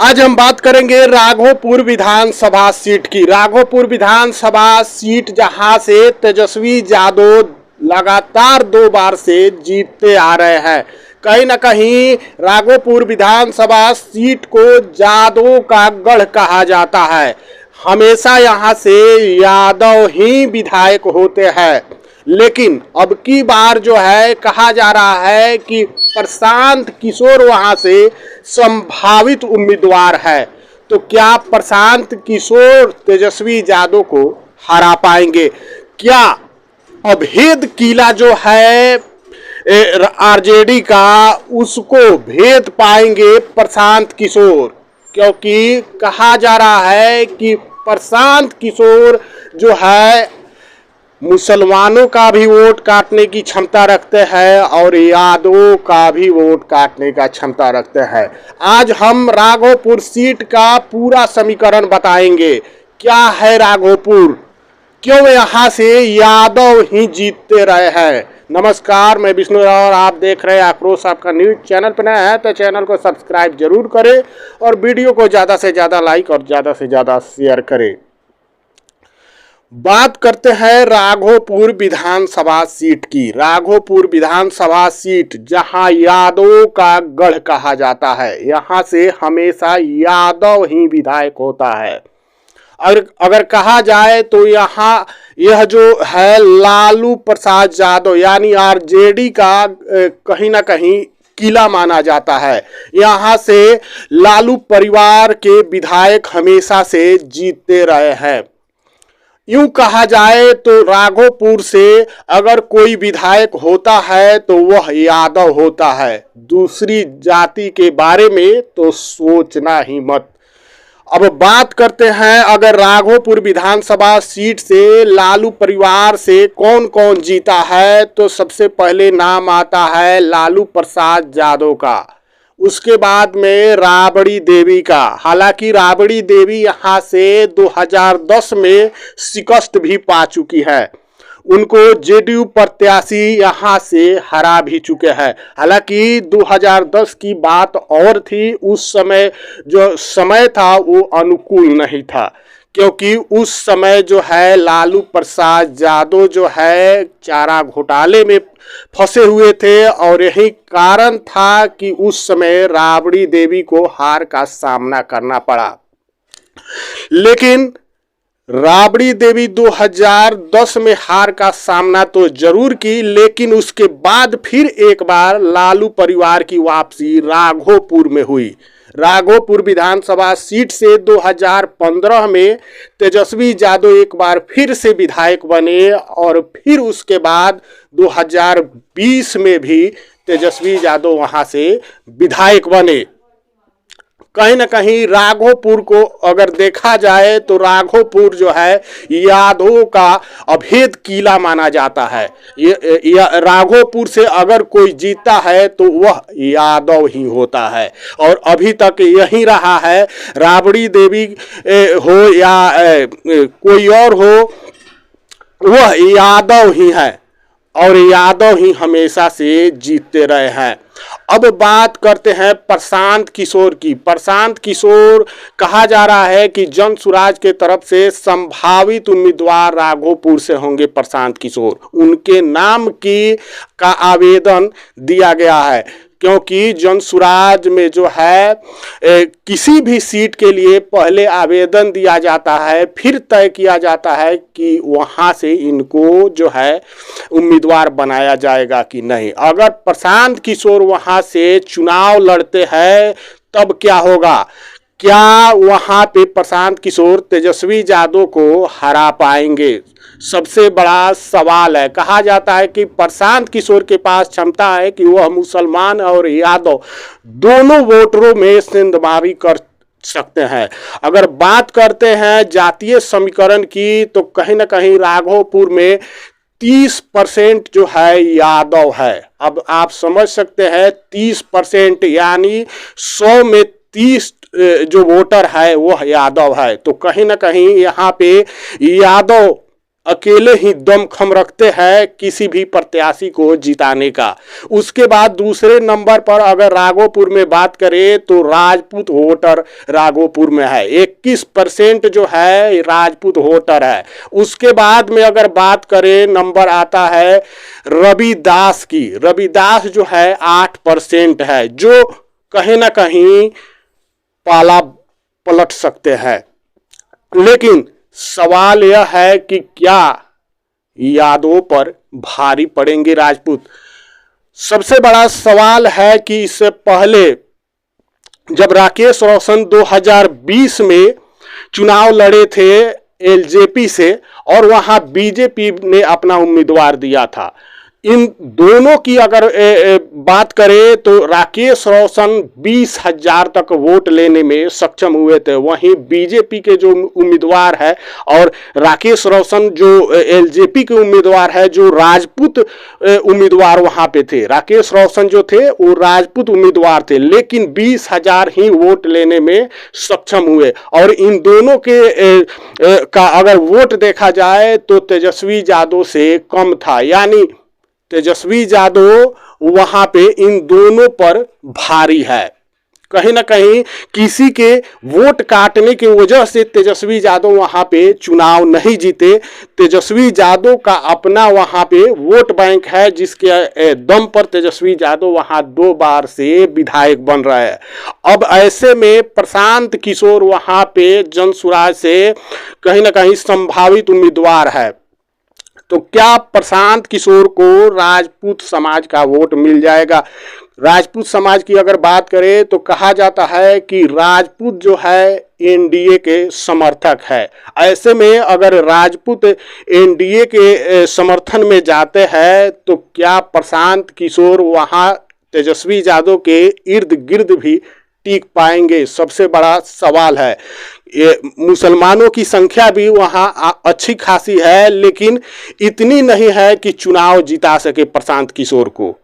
आज हम बात करेंगे राघोपुर विधानसभा सीट की। राघोपुर विधानसभा सीट जहां से तेजस्वी यादव लगातार 2 बार से जीतते आ रहे हैं। कहीं ना कहीं राघोपुर विधानसभा सीट को यादव का गढ़ कहा जाता है। हमेशा यहां से यादव ही विधायक होते हैं, लेकिन अब की बार जो है कहा जा रहा है कि प्रशांत किशोर वहां से संभावित उम्मीदवार है। तो क्या प्रशांत किशोर तेजस्वी यादव को हरा पाएंगे? क्या अभेद किला जो है आरजेडी का उसको भेद पाएंगे प्रशांत किशोर? क्योंकि कहा जा रहा है कि प्रशांत किशोर जो है मुसलमानों का भी वोट काटने की क्षमता रखते हैं और यादवों का भी वोट काटने का क्षमता रखते हैं। आज हम राघोपुर सीट का पूरा समीकरण बताएंगे। क्या है राघोपुर, क्यों यहाँ से यादव ही जीतते रहे हैं। नमस्कार, मैं विष्णु राव और आप देख रहे हैं आक्रोश आपका न्यूज। चैनल पर नया है तो चैनल को सब्सक्राइब जरूर करें और वीडियो को ज़्यादा से ज़्यादा लाइक और ज़्यादा से ज़्यादा शेयर करें। बात करते हैं राघोपुर विधानसभा सीट की। राघोपुर विधानसभा सीट जहां यादव का गढ़ कहा जाता है, यहां से हमेशा यादव ही विधायक होता है। अगर कहा जाए तो यह जो है लालू प्रसाद यादव यानी आरजेडी का कहीं ना कहीं किला माना जाता है। यहां से लालू परिवार के विधायक हमेशा से जीतते रहे हैं। यूं कहा जाए तो राघोपुर से अगर कोई विधायक होता है तो वह यादव होता है। दूसरी जाति के बारे में तो सोचना ही मत। अब बात करते हैं अगर राघोपुर विधानसभा सीट से लालू परिवार से कौन कौन जीता है, तो सबसे पहले नाम आता है लालू प्रसाद यादव का। उसके बाद में राबड़ी देवी का। हालांकि राबड़ी देवी यहाँ से 2010 में शिकस्त भी पा चुकी है। उनको जेडीयू प्रत्याशी यहाँ से हरा भी चुके हैं। हालांकि 2010 की बात और थी, उस समय जो समय था वो अनुकूल नहीं था, क्योंकि उस समय जो है लालू प्रसाद यादव जो है चारा घोटाले में फंसे हुए थे और यही कारण था कि उस समय राबड़ी देवी को हार का सामना करना पड़ा। लेकिन राबड़ी देवी 2010 में हार का सामना तो जरूर की, लेकिन उसके बाद फिर एक बार लालू परिवार की वापसी राघोपुर में हुई। राघोपुर विधानसभा सीट से 2015 में तेजस्वी यादव एक बार फिर से विधायक बने और फिर उसके बाद 2020 में भी तेजस्वी यादव वहां से विधायक बने। कहीं ना कहीं राघोपुर को अगर देखा जाए तो राघोपुर जो है यादवों का अभेद किला माना जाता है। राघोपुर से अगर कोई जीता है तो वह यादव ही होता है और अभी तक यही रहा है। राबड़ी देवी हो या कोई और हो, वह यादव ही है और यादव ही हमेशा से जीतते रहे हैं। अब बात करते हैं प्रशांत किशोर की। प्रशांत किशोर कहा जा रहा है कि जन सुराज के तरफ से संभावित उम्मीदवार राघोपुर से होंगे प्रशांत किशोर। उनके नाम का आवेदन दिया गया है, क्योंकि जन सुराज में जो है किसी भी सीट के लिए पहले आवेदन दिया जाता है, फिर तय किया जाता है कि वहाँ से इनको जो है उम्मीदवार बनाया जाएगा कि नहीं। अगर प्रशांत किशोर वहाँ से चुनाव लड़ते हैं तब क्या होगा? क्या वहाँ पे प्रशांत किशोर तेजस्वी यादव को हरा पाएंगे? सबसे बड़ा सवाल है। कहा जाता है कि प्रशांत किशोर के पास क्षमता है कि वह मुसलमान और यादव दोनों वोटरों में सेंधमारी कर सकते हैं। अगर बात करते हैं जातीय समीकरण की तो कहीं ना कहीं राघोपुर में 30% जो है यादव है। अब आप समझ सकते हैं 30% यानी 100 में 30 जो वोटर है वह यादव है। तो कहीं ना कहीं यहाँ पे यादव अकेले ही दमखम रखते हैं किसी भी प्रत्याशी को जिताने का। उसके बाद दूसरे नंबर पर अगर राघोपुर में बात करें तो राजपूत वोटर राघोपुर में है, 21% जो है राजपूत वोटर है। उसके बाद में अगर बात करें नंबर आता है रविदास की, रविदास जो है 8% है, जो कहीं ना कहीं पाला पलट सकते हैं। लेकिन सवाल यह है कि क्या यादवों पर भारी पड़ेंगे राजपूत। सबसे बड़ा सवाल है कि इससे पहले जब राकेश रोशन 2020 में चुनाव लड़े थे एलजेपी से और वहां बीजेपी ने अपना उम्मीदवार दिया था, इन दोनों की अगर बात करें तो राकेश रोशन 20,000 तक वोट लेने में सक्षम हुए थे। वहीं बीजेपी के जो उम्मीदवार है और राकेश रोशन जो एलजेपी के उम्मीदवार है, जो राजपूत उम्मीदवार वहां पे थे, राकेश रोशन जो थे वो राजपूत उम्मीदवार थे, लेकिन 20,000 ही वोट लेने में सक्षम हुए। और इन दोनों के का अगर वोट देखा जाए तो तेजस्वी यादव से कम था, यानी तेजस्वी यादव वहां पे इन दोनों पर भारी है। कहीं ना कहीं किसी के वोट काटने की वजह से तेजस्वी यादव वहां पे चुनाव नहीं जीते। तेजस्वी यादव का अपना वहां पे वोट बैंक है, जिसके दम पर तेजस्वी यादव वहां 2 बार से विधायक बन रहे हैं। अब ऐसे में प्रशांत किशोर वहां पे जनसुराज से कहीं ना कहीं संभावित उम्मीदवार है। तो क्या प्रशांत किशोर को राजपूत समाज का वोट मिल जाएगा? राजपूत समाज की अगर बात करें तो कहा जाता है कि राजपूत जो है एनडीए के समर्थक है। ऐसे में अगर राजपूत एनडीए के समर्थन में जाते हैं तो क्या प्रशांत किशोर वहां तेजस्वी यादव के इर्द गिर्द भी टिक पाएंगे? सबसे बड़ा सवाल है। ये मुसलमानों की संख्या भी वहां अच्छी खासी है, लेकिन इतनी नहीं है कि चुनाव जिता सके प्रशांत किशोर को।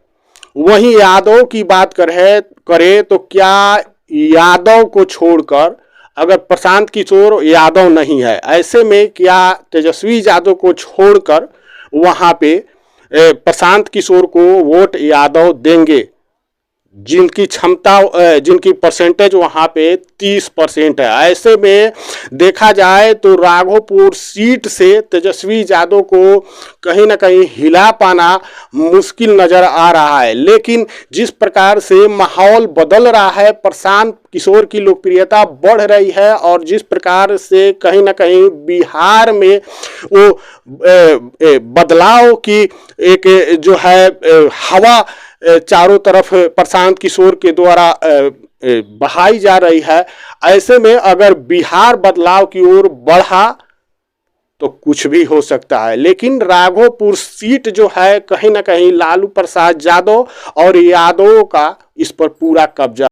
वहीं यादव की बात करें तो क्या यादव को छोड़कर, अगर प्रशांत किशोर यादव नहीं है, ऐसे में क्या तेजस्वी यादव को छोड़कर वहां पे प्रशांत किशोर को वोट यादव देंगे? जिनकी क्षमता, जिनकी परसेंटेज वहां पे 30% है। ऐसे में देखा जाए तो राघोपुर सीट से तेजस्वी यादव को कहीं ना कहीं हिला पाना मुश्किल नजर आ रहा है। लेकिन जिस प्रकार से माहौल बदल रहा है, प्रशांत किशोर की लोकप्रियता बढ़ रही है और जिस प्रकार से कहीं ना कहीं बिहार में वो बदलाव की एक जो है हवा चारों तरफ प्रशांत किशोर के द्वारा बहाई जा रही है, ऐसे में अगर बिहार बदलाव की ओर बढ़ा तो कुछ भी हो सकता है। लेकिन राघोपुर सीट जो है कहीं ना कहीं लालू प्रसाद यादव और यादवों का इस पर पूरा कब्जा